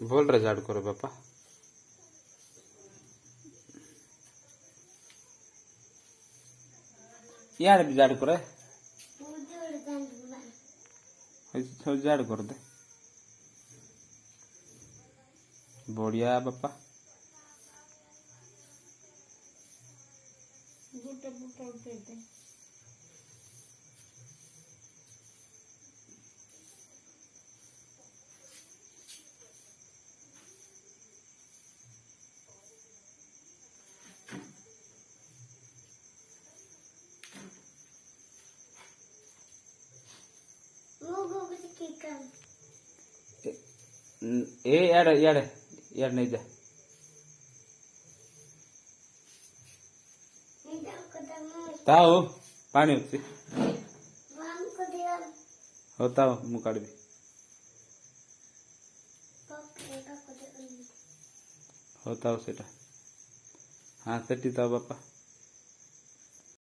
बोल रहे झाड़ू करो बापा। यार भी झाड़ू करे, झाड़ू कर दे। बढ़िया बापा। ए यार यार यार नहीं जा। ताओ पानी होती होता मुकाड़ भी होता सेटा। हाँ सेटी तो बापा।